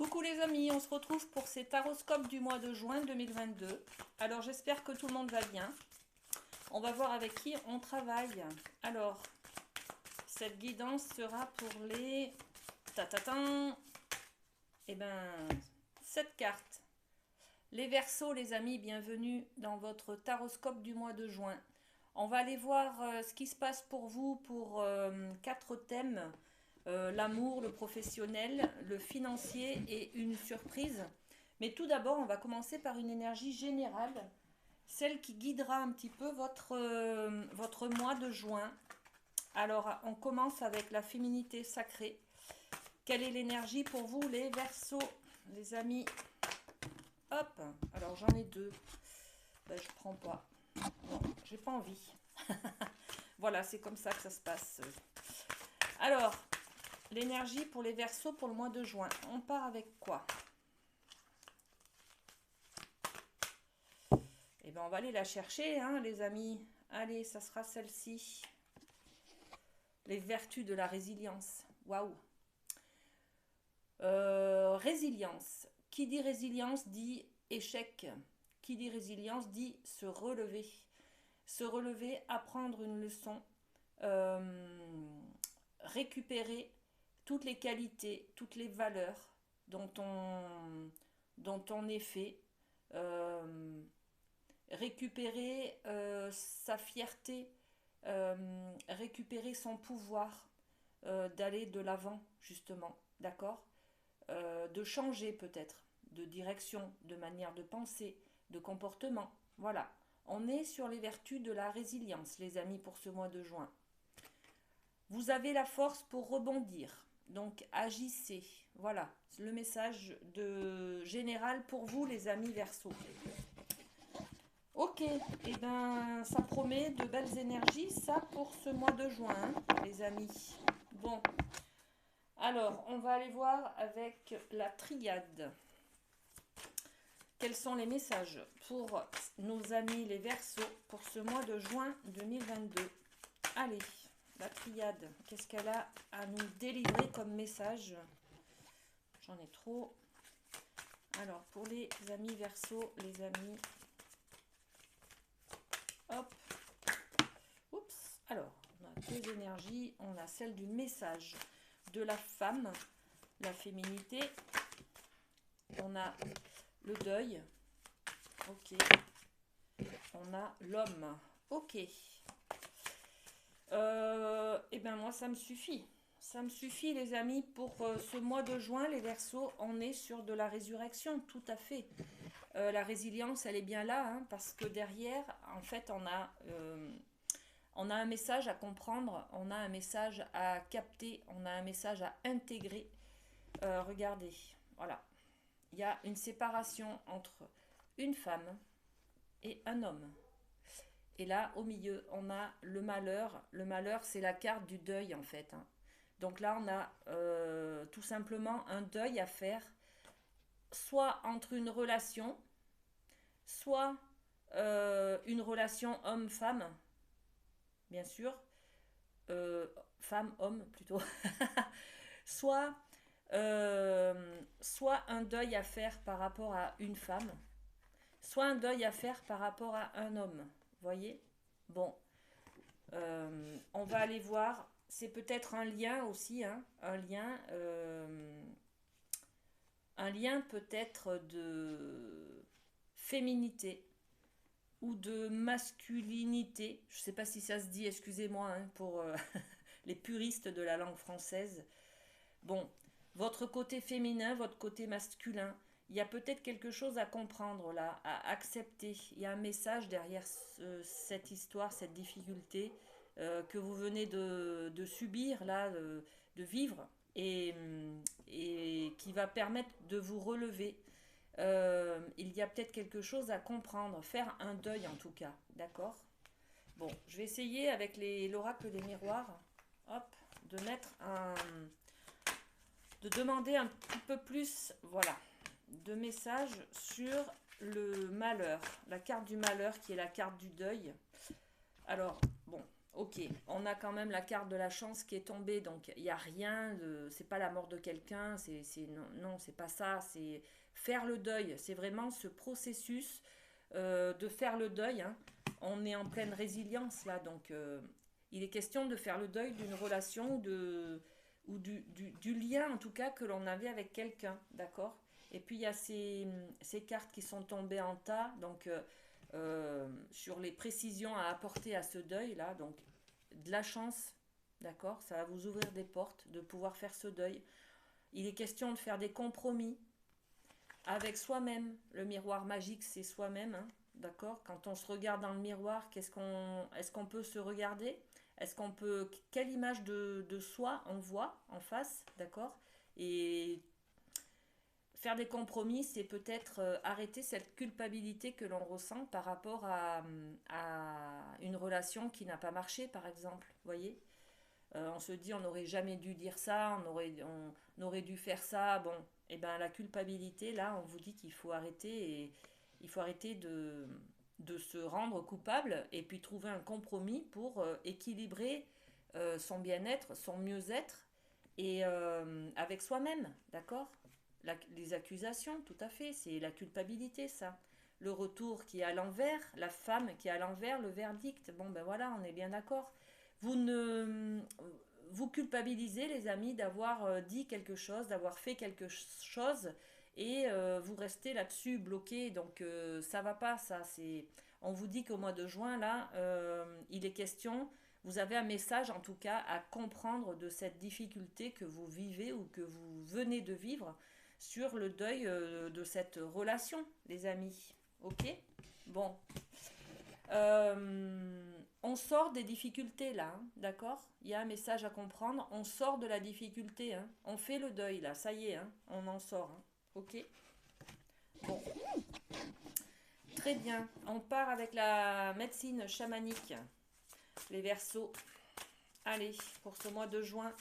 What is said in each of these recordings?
Coucou les amis, on se retrouve pour ces taroscopes du mois de juin 2022. Alors j'espère que tout le monde va bien. On va voir avec qui on travaille. Alors, cette guidance sera pour les... Tatatan. Eh ben, 7 cartes. Les Verseaux les amis, bienvenue dans votre taroscope du mois de juin. On va aller voir ce qui se passe pour vous pour 4 thèmes. L'amour, le professionnel, le financier et une surprise. Mais tout d'abord, on va commencer par une énergie générale, celle qui guidera un petit peu votre mois de juin. Alors, on commence avec la féminité sacrée. Quelle est l'énergie pour vous, les Verseaux, les amis? Hop, alors j'en ai deux. Ben, je prends pas. Non, j'ai pas envie. Voilà, c'est comme ça que ça se passe. Alors, l'énergie pour les Verseaux pour le mois de juin. On part avec quoi? Eh bien, on va aller la chercher, hein, les amis. Allez, ça sera celle-ci. Les vertus de la résilience. Waouh! Résilience. Qui dit résilience dit échec. Qui dit résilience dit se relever. Se relever, apprendre une leçon, récupérer toutes les qualités, toutes les valeurs dont on est fait, récupérer sa fierté, récupérer son pouvoir d'aller de l'avant, justement, d'accord, de changer peut-être de direction, de manière de penser, de comportement. Voilà, on est sur les vertus de la résilience, les amis, pour ce mois de juin. Vous avez la force pour rebondir. Donc agissez. Voilà, le message général pour vous, les amis Verseaux. Ok, et ben ça promet de belles énergies, ça pour ce mois de juin, hein, les amis. Bon, alors on va aller voir avec la triade. Quels sont les messages pour nos amis les Verseaux pour ce mois de juin 2022? Allez. La triade, qu'est-ce qu'elle a à nous délivrer comme message? J'en ai trop. Alors, pour les amis Verseaux, les amis... Hop. Oups. Alors, on a deux énergies. On a celle du message de la femme, la féminité. On a le deuil. Ok. On a l'homme. Ok. Eh bien moi ça me suffit. Ça me suffit les amis pour ce mois de juin, les Verseaux, on est sur de la résurrection, tout à fait. La résilience elle est bien là, hein, parce que derrière, en fait on a un message à comprendre, on a un message à capter, on a un message à intégrer. Regardez, voilà. Il y a une séparation entre une femme et un homme. Et là, au milieu, on a le malheur. Le malheur, c'est la carte du deuil, en fait, hein. Donc là, on a tout simplement un deuil à faire, soit entre une relation, soit une relation homme-femme, bien sûr, femme-homme plutôt, soit, soit un deuil à faire par rapport à une femme, soit un deuil à faire par rapport à un homme. Voyez? Bon, on va aller voir. C'est peut-être un lien aussi, hein, un lien peut-être de féminité ou de masculinité. Je ne sais pas si ça se dit, excusez-moi, hein, pour les puristes de la langue française. Bon, votre côté féminin, votre côté masculin, il y a peut-être quelque chose à comprendre là, à accepter. Il y a un message derrière cette histoire, cette difficulté que vous venez de subir là, de vivre et qui va permettre de vous relever. Il y a peut-être quelque chose à comprendre, faire un deuil en tout cas, d'accord? Bon, je vais essayer avec l'oracle des miroirs, hop, de mettre de demander un petit peu plus, voilà, de messages sur le malheur, la carte du malheur qui est la carte du deuil. Alors, bon, Ok, on a quand même la carte de la chance qui est tombée, donc il n'y a rien de, c'est pas la mort de quelqu'un, non, non, c'est pas ça, c'est faire le deuil, c'est vraiment ce processus de faire le deuil, hein. On est en pleine résilience là, donc il est question de faire le deuil d'une relation ou du lien en tout cas que l'on avait avec quelqu'un, d'accord? Et puis il y a ces cartes qui sont tombées en tas, donc sur les précisions à apporter à ce deuil-là. Donc, de la chance, d'accord? Ça va vous ouvrir des portes, de pouvoir faire ce deuil. Il est question de faire des compromis avec soi-même. Le miroir magique, c'est soi-même, hein, d'accord? Quand on se regarde dans le miroir, est-ce qu'on peut se regarder? Est-ce qu'on peut, quelle image de soi on voit en face, d'accord? Et faire des compromis, c'est peut-être arrêter cette culpabilité que l'on ressent par rapport à une relation qui n'a pas marché, par exemple. Vous voyez, on se dit on n'aurait jamais dû dire ça, on aurait dû faire ça. Bon, et ben la culpabilité, là, on vous dit qu'il faut arrêter et il faut arrêter de se rendre coupable et puis trouver un compromis pour équilibrer son bien-être, son mieux-être et avec soi-même, d'accord? Les accusations, tout à fait, c'est la culpabilité, ça. Le retour qui est à l'envers, la femme qui est à l'envers, le verdict. Bon, ben voilà, on est bien d'accord. Vous ne vous culpabilisez, les amis, d'avoir dit quelque chose, d'avoir fait quelque chose, et vous restez là-dessus bloqué. Donc ça va pas, ça. C'est, on vous dit qu'au mois de juin, là, il est question. Vous avez un message, en tout cas, à comprendre de cette difficulté que vous vivez ou que vous venez de vivre sur le deuil de cette relation, les amis. Ok? Bon. On sort des difficultés là, hein, d'accord? Il y a un message à comprendre. On sort de la difficulté, hein. On fait le deuil là, ça y est, hein. On en sort. Hein. Ok? Bon. Très bien. On part avec la médecine chamanique. Les Verseaux. Allez, pour ce mois de juin,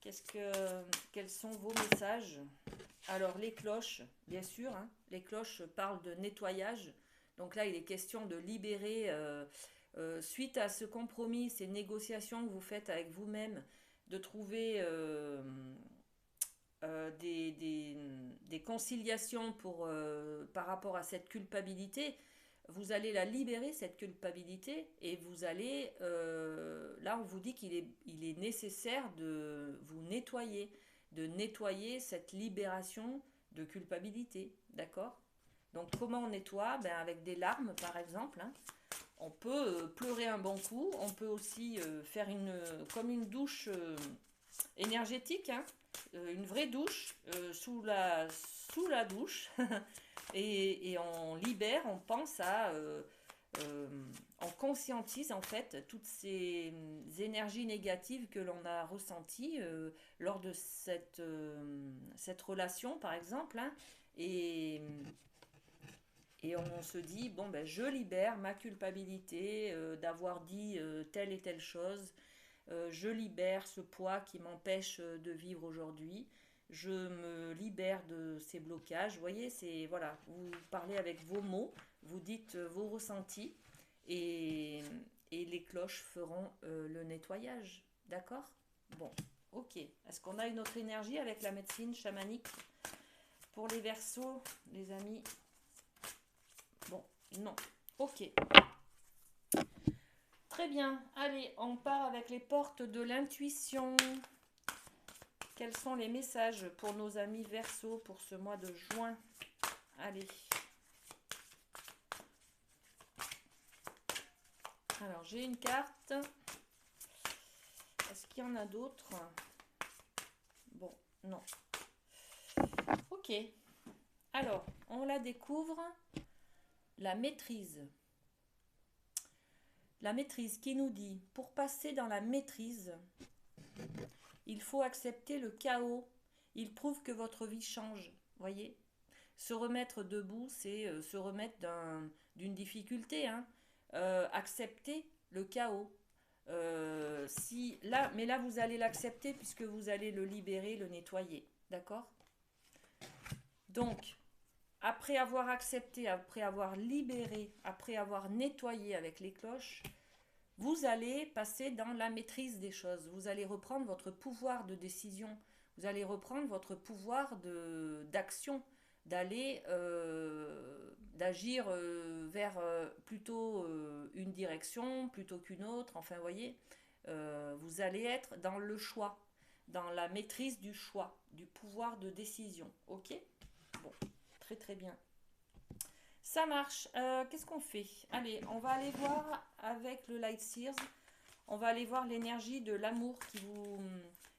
quels sont vos messages? Alors, les cloches, bien sûr, hein, les cloches parlent de nettoyage. Donc là, il est question de libérer, suite à ce compromis, ces négociations que vous faites avec vous-même, de trouver des conciliations par rapport à cette culpabilité. Vous allez la libérer, cette culpabilité, et vous allez, là on vous dit il est nécessaire de vous nettoyer, de nettoyer cette libération de culpabilité, d'accord? Donc comment on nettoie? Ben, avec des larmes par exemple, hein. On peut pleurer un bon coup, on peut aussi faire comme une douche énergétique, hein, une vraie douche sous la douche. Et on libère, on pense euh, on conscientise en fait toutes ces énergies négatives que l'on a ressenties lors de cette relation par exemple, hein, et, et on se dit bon ben je libère ma culpabilité d'avoir dit telle et telle chose, je libère ce poids qui m'empêche de vivre aujourd'hui. Je me libère de ces blocages. Vous voyez, c'est voilà, vous parlez avec vos mots, vous dites vos ressentis et, et les cloches feront le nettoyage. D'accord? Bon, ok. Est-ce qu'on a une autre énergie avec la médecine chamanique pour les Verseaux, les amis? Bon, non. Ok. Très bien. Allez, on part avec les portes de l'intuition. Quels sont les messages pour nos amis Verseaux pour ce mois de juin? Allez. Alors, j'ai une carte. Est-ce qu'il y en a d'autres? Bon, non. Ok. Alors, on la découvre. La maîtrise. La maîtrise qui nous dit, pour passer dans la maîtrise, il faut accepter le chaos. Il prouve que votre vie change. Voyez? Se remettre debout, c'est se remettre d'une difficulté, hein. Accepter le chaos. Mais là, vous allez l'accepter puisque vous allez le libérer, le nettoyer. D'accord? Donc, après avoir accepté, après avoir libéré, après avoir nettoyé avec les cloches, vous allez passer dans la maîtrise des choses. Vous allez reprendre votre pouvoir de décision. Vous allez reprendre votre pouvoir d'action, d'agir vers plutôt une direction plutôt qu'une autre. Enfin, vous voyez, vous allez être dans le choix, dans la maîtrise du choix, du pouvoir de décision. Ok? Bon, très très bien. Ça marche. Qu'est-ce qu'on fait? Allez, on va aller voir avec le Light Sears. On va aller voir l'énergie de l'amour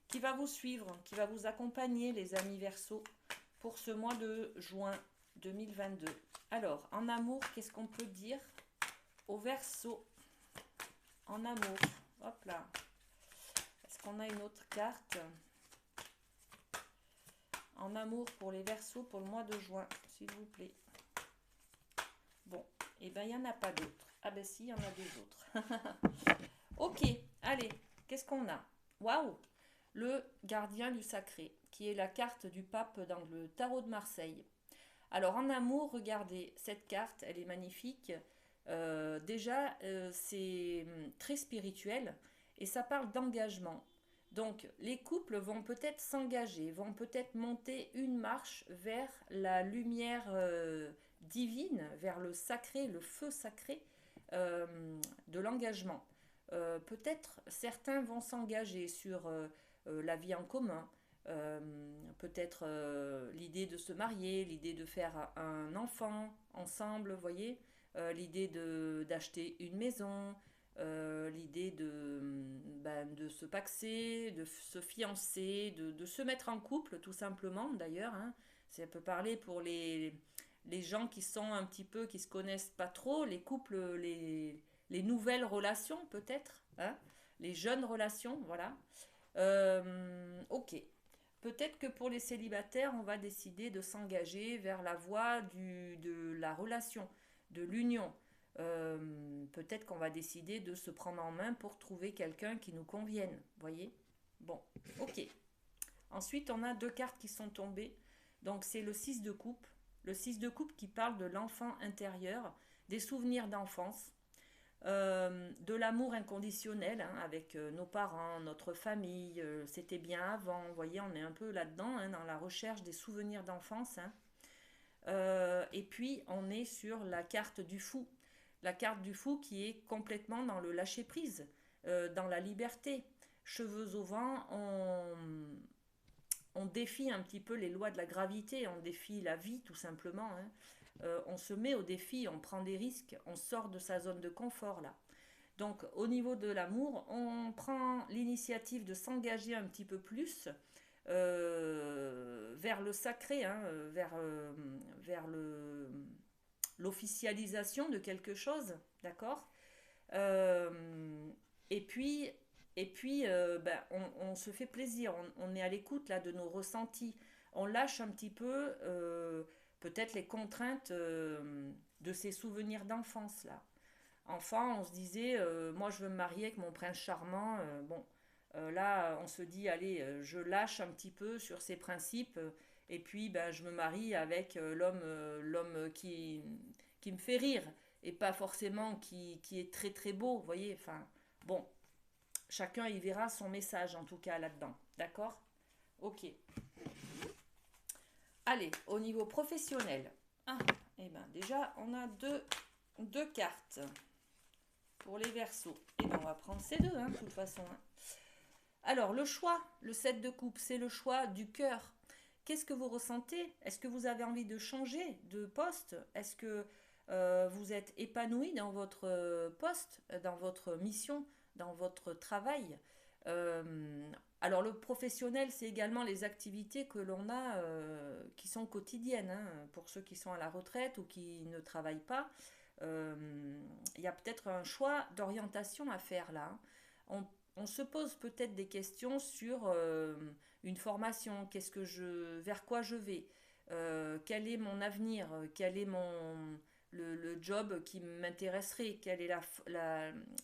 qui va vous suivre, qui va vous accompagner, les amis Verseaux, pour ce mois de juin 2022. Alors, en amour, qu'est-ce qu'on peut dire aux Verseaux? En amour. Hop là. Est-ce qu'on a une autre carte? En amour pour les Verseaux pour le mois de juin, s'il vous plaît. Bon, et bien il n'y en a pas d'autres. Ah ben si, il y en a deux autres. Ok, allez, qu'est-ce qu'on a? Waouh! Le gardien du sacré, qui est la carte du pape dans le tarot de Marseille. Alors en amour, regardez, cette carte, elle est magnifique. Déjà, c'est très spirituel et ça parle d'engagement. Donc les couples vont peut-être s'engager, vont peut-être monter une marche vers la lumière divine, vers le sacré, le feu sacré euh, de l'engagement. Peut-être certains vont s'engager sur la vie en commun, euh, peut-être l'idée de se marier, l'idée de faire un enfant ensemble, vous voyez, l'idée d'acheter une maison, l'idée de se paxer, de se fiancer, de se mettre en couple tout simplement d'ailleurs. Hein. Ça peut parler pour les gens qui sont un petit peu, qui se connaissent pas trop, les couples, les nouvelles relations peut-être, hein, les jeunes relations, voilà. Ok. Peut-être que pour les célibataires, on va décider de s'engager vers la voie de la relation, de l'union. Peut-être qu'on va décider de se prendre en main pour trouver quelqu'un qui nous convienne. Voyez? Bon, ok. Ensuite, on a deux cartes qui sont tombées. Donc, c'est le 6 de coupe. Le 6 de coupe qui parle de l'enfant intérieur, des souvenirs d'enfance, de l'amour inconditionnel hein, avec nos parents, notre famille, c'était bien avant, vous voyez, on est un peu là-dedans, hein, dans la recherche des souvenirs d'enfance. Hein. Et puis, on est sur la carte du fou. La carte du fou qui est complètement dans le lâcher-prise, dans la liberté. Cheveux au vent, on défie un petit peu les lois de la gravité, on défie la vie tout simplement. Hein. On se met au défi, on prend des risques, on sort de sa zone de confort là. Donc au niveau de l'amour, on prend l'initiative de s'engager un petit peu plus vers le sacré, hein, vers l'officialisation de quelque chose, d'accord. Euh, et puis, on se fait plaisir, on est à l'écoute là de nos ressentis, on lâche un petit peu peut-être les contraintes de ces souvenirs d'enfance là. Enfant, on se disait, moi je veux me marier avec mon prince charmant. Bon, là, on se dit, allez, je lâche un petit peu sur ces principes. Et puis, ben, je me marie avec l'homme qui me fait rire. Et pas forcément qui est très très beau, vous voyez. Enfin, bon, chacun y verra son message en tout cas là-dedans. D'accord? Ok. Allez, au niveau professionnel. Ah, et ben déjà, on a deux cartes pour les Verseaux. Et bien on va prendre ces deux, hein, de toute façon. Hein. Alors, le choix, le 7 de coupe, c'est le choix du cœur. Qu'est-ce que vous ressentez? Est-ce que vous avez envie de changer de poste? Est-ce que vous êtes épanoui dans votre poste, dans votre mission, dans votre travail? Alors, le professionnel, c'est également les activités que l'on a qui sont quotidiennes. Hein, pour ceux qui sont à la retraite ou qui ne travaillent pas, il y a peut-être un choix d'orientation à faire là. Hein. On se pose peut-être des questions sur une formation, vers quoi je vais, quel est mon avenir, quel est le job qui m'intéresserait, quelle est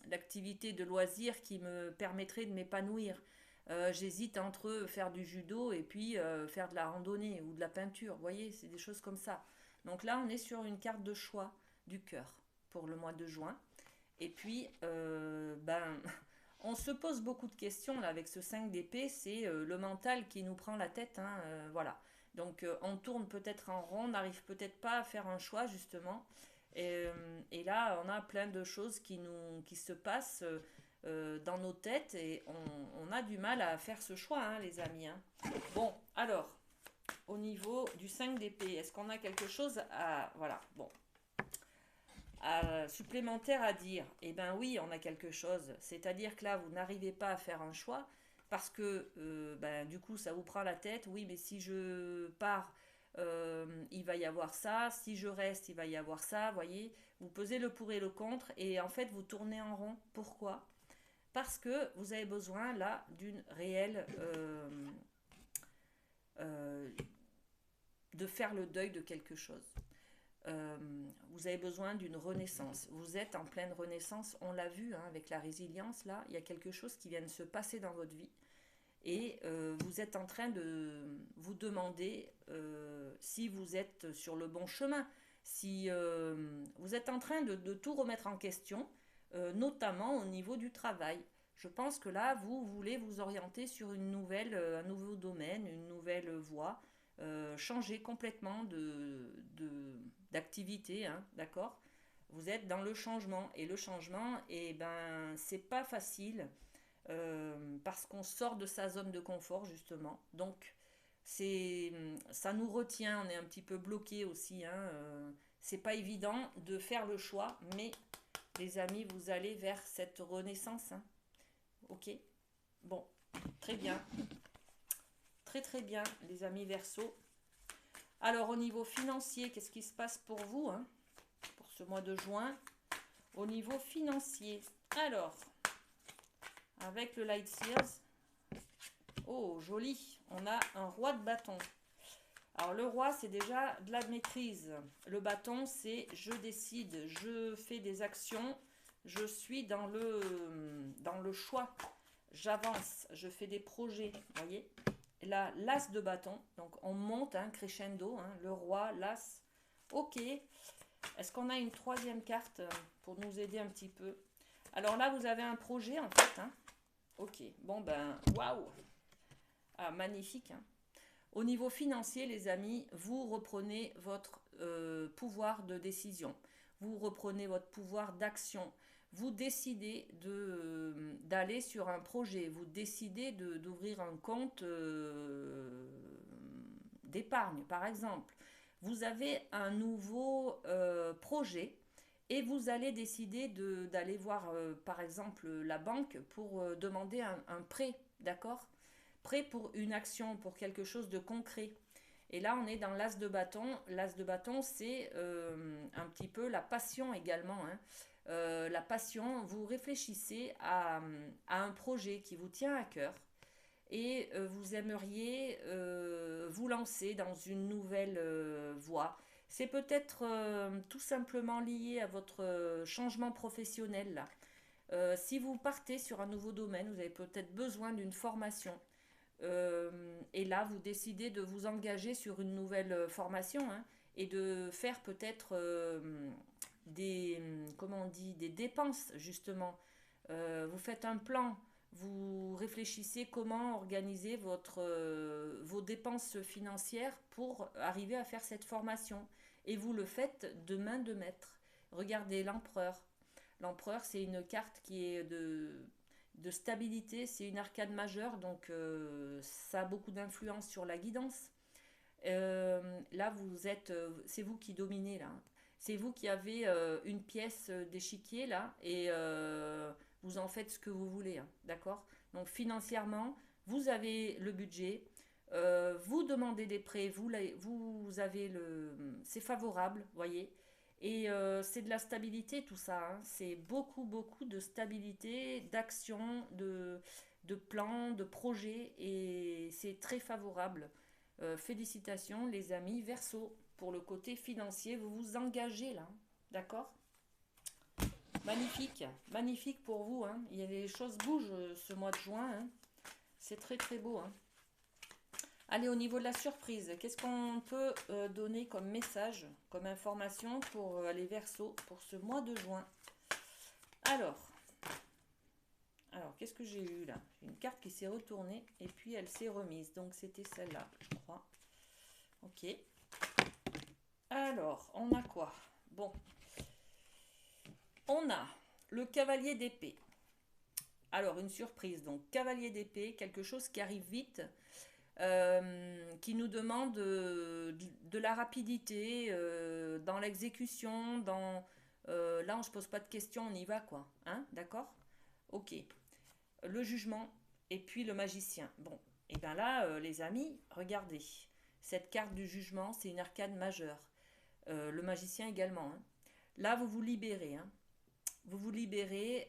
l'activité de loisir qui me permettrait de m'épanouir. J'hésite entre faire du judo et puis faire de la randonnée ou de la peinture. Vous voyez, c'est des choses comme ça. Donc là, on est sur une carte de choix du cœur pour le mois de juin. Et puis, ben, on se pose beaucoup de questions là avec ce 5 d'épée, c'est le mental qui nous prend la tête, hein, voilà. Donc on tourne peut-être en rond, on n'arrive peut-être pas à faire un choix justement. Et là, on a plein de choses qui se passent dans nos têtes et on a du mal à faire ce choix, hein, les amis, hein. Bon, alors, au niveau du 5 d'épée, est-ce qu'on a quelque chose à... Voilà, bon, supplémentaire à dire? Eh bien oui, on a quelque chose. C'est-à-dire que là, vous n'arrivez pas à faire un choix parce que ben, du coup, ça vous prend la tête. Oui, mais si je pars, il va y avoir ça. Si je reste, il va y avoir ça. Voyez, vous pesez le pour et le contre et en fait, vous tournez en rond. Pourquoi? Parce que vous avez besoin là d'une réelle... euh, de faire le deuil de quelque chose. euh, vous avez besoin d'une renaissance. Vous êtes en pleine renaissance, on l'a vu, hein, avec la résilience, là, il y a quelque chose qui vient de se passer dans votre vie. Et vous êtes en train de vous demander si vous êtes sur le bon chemin, si vous êtes en train de tout remettre en question, notamment au niveau du travail. Je pense que là, vous voulez vous orienter sur un nouveau domaine, une nouvelle voie, changer complètement d'activité, hein, d'accord? Vous êtes dans le changement et le changement, eh ben, c'est pas facile parce qu'on sort de sa zone de confort justement. Donc ça nous retient, on est un petit peu bloqué aussi, hein, c'est pas évident de faire le choix, mais les amis, vous allez vers cette renaissance, hein. Ok, bon, très bien, très très bien, les amis Verseau. Alors au niveau financier, qu'est-ce qui se passe pour vous, hein, pour ce mois de juin? Au niveau financier, alors avec le Light Seals, oh joli, on a un roi de bâton. Alors le roi, c'est déjà de la maîtrise. Le bâton, c'est je décide, je fais des actions, je suis dans le choix. J'avance, je fais des projets, vous voyez. Là, l'as de bâton, donc on monte, hein, crescendo, hein, le roi, l'as. Ok, est-ce qu'on a une troisième carte pour nous aider un petit peu? Alors là, vous avez un projet en fait, hein. Ok, bon ben, waouh. Ah, magnifique, hein. Au niveau financier, les amis, vous reprenez votre pouvoir de décision. Vous reprenez votre pouvoir d'action. Vous décidez d'aller sur un projet. Vous décidez d'ouvrir un compte d'épargne, par exemple. Vous avez un nouveau projet et vous allez décider d'aller voir, par exemple, la banque pour demander un prêt, d'accord? Prêt pour une action, pour quelque chose de concret. Et là, on est dans l'as de bâton. L'as de bâton, c'est un petit peu la passion également, hein. La passion, vous réfléchissez à un projet qui vous tient à cœur et vous aimeriez vous lancer dans une nouvelle voie. C'est peut-être tout simplement lié à votre changement professionnel là. Si vous partez sur un nouveau domaine, vous avez peut-être besoin d'une formation. Et là, vous décidez de vous engager sur une nouvelle formation, hein, et de faire peut-être comment on dit, des dépenses, justement. Vous faites un plan, vous réfléchissez comment organiser vos dépenses financières pour arriver à faire cette formation. Et vous le faites de main de maître. Regardez l'empereur. L'empereur, c'est une carte qui est de stabilité, c'est une arcade majeure, donc ça a beaucoup d'influence sur la guidance. Là, c'est vous qui dominez là. C'est vous qui avez une pièce d'échiquier là et vous en faites ce que vous voulez, hein, d'accord? Donc financièrement, vous avez le budget, vous demandez des prêts, vous avez c'est favorable, voyez. Et c'est de la stabilité tout ça, hein. C'est beaucoup, beaucoup de stabilité, d'action, de plans, de projets et c'est très favorable. Félicitations les amis Verseau. Pour le côté financier, vous vous engagez là, d'accord? Magnifique, magnifique pour vous, hein. Il y a des choses bougent ce mois de juin, hein. C'est très très beau, hein. Allez, au niveau de la surprise, qu'est-ce qu'on peut donner comme message, comme information pour les Verseaux pour ce mois de juin? Alors qu'est-ce que j'ai eu là? J'ai une carte qui s'est retournée et puis elle s'est remise. Donc c'était celle-là, je crois. Ok. Alors, on a quoi? Bon. On a le cavalier d'épée. Alors, une surprise. Donc, cavalier d'épée, quelque chose qui arrive vite, qui nous demande de la rapidité dans l'exécution, là, on ne se pose pas de questions, on y va, quoi. Hein, d'accord? Ok. Le jugement et puis le magicien. Bon, et bien là, les amis, regardez. Cette carte du jugement, c'est une arcane majeure. Le magicien également. Hein. Là, vous vous libérez. Hein. Vous libérez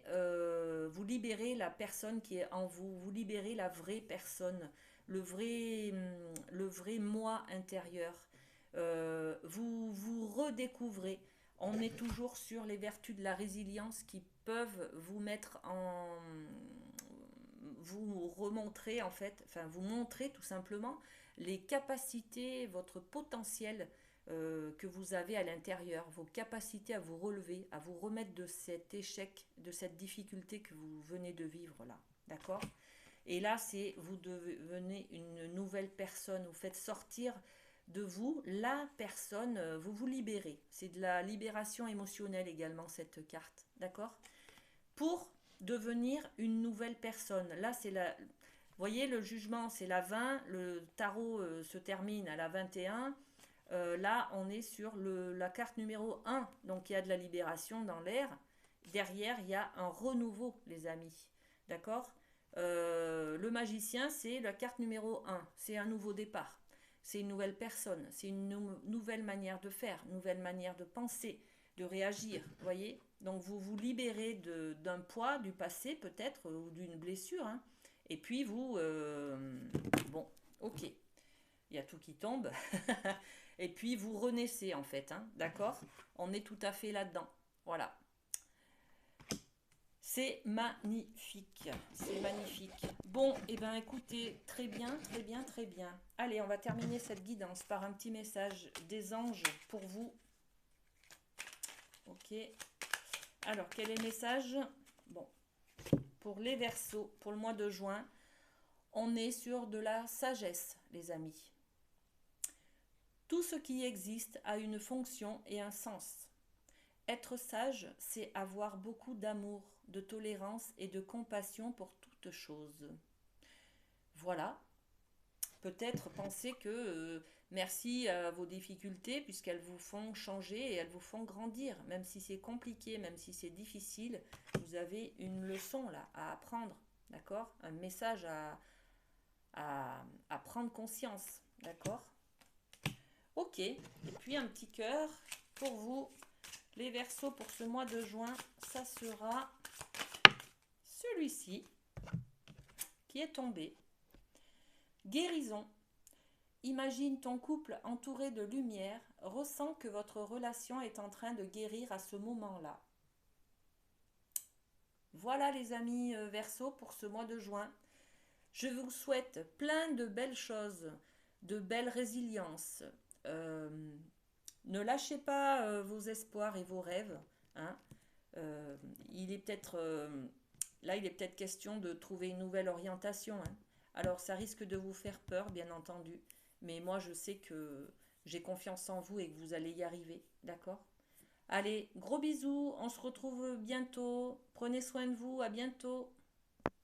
la personne qui est en vous. Vous libérez la vraie personne, le vrai moi intérieur. Vous redécouvrez. On est toujours sur les vertus de la résilience qui peuvent vous mettre en vous remontrer en fait, enfin vous montrer tout simplement les capacités, votre potentiel que vous avez à l'intérieur, vos capacités à vous relever, à vous remettre de cet échec, de cette difficulté que vous venez de vivre là, d'accord? Et là, c'est vous devenez une nouvelle personne, vous faites sortir de vous la personne, vous vous libérez. C'est de la libération émotionnelle également cette carte, d'accord? Pour devenir une nouvelle personne. Là, c'est la... Vous voyez, le jugement, c'est la 20, le tarot se termine à la 21. Là, on est sur la carte numéro 1. Donc, il y a de la libération dans l'air. Derrière, il y a un renouveau, les amis. D'accord? Le magicien, c'est la carte numéro 1. C'est un nouveau départ. C'est une nouvelle personne. C'est une nouvelle manière de faire, une nouvelle manière de penser, de réagir. Vous voyez? Donc, vous vous libérez d'un poids du passé, peut-être, ou d'une blessure. Hein. Et puis, bon, ok. Il y a tout qui tombe. Et puis, vous renaissez, en fait. Hein, d'accord? On est tout à fait là-dedans. Voilà. C'est magnifique. C'est magnifique. Bon, et bien, écoutez, très bien, très bien, très bien. Allez, on va terminer cette guidance par un petit message des anges pour vous. Ok. Alors, quel est le message? Bon, pour les Verseaux, pour le mois de juin, on est sur de la sagesse, les amis. Tout ce qui existe a une fonction et un sens. Être sage, c'est avoir beaucoup d'amour, de tolérance et de compassion pour toute chose. Voilà. Peut-être penser que merci à vos difficultés puisqu'elles vous font changer et elles vous font grandir. Même si c'est compliqué, même si c'est difficile, vous avez une leçon là à apprendre. D'accord? Un message à prendre conscience. D'accord? Ok. Et puis un petit cœur pour vous. Les Verseaux pour ce mois de juin, ça sera celui-ci qui est tombé. Guérison. Imagine ton couple entouré de lumière, ressens que votre relation est en train de guérir à ce moment-là. Voilà les amis Verseaux pour ce mois de juin. Je vous souhaite plein de belles choses, de belles résiliences. Ne lâchez pas vos espoirs et vos rêves. Hein. Il est peut-être là, il est peut-être question de trouver une nouvelle orientation. Hein. Alors, ça risque de vous faire peur, bien entendu. Mais moi, je sais que j'ai confiance en vous et que vous allez y arriver. D'accord? Allez, gros bisous. On se retrouve bientôt. Prenez soin de vous. À bientôt.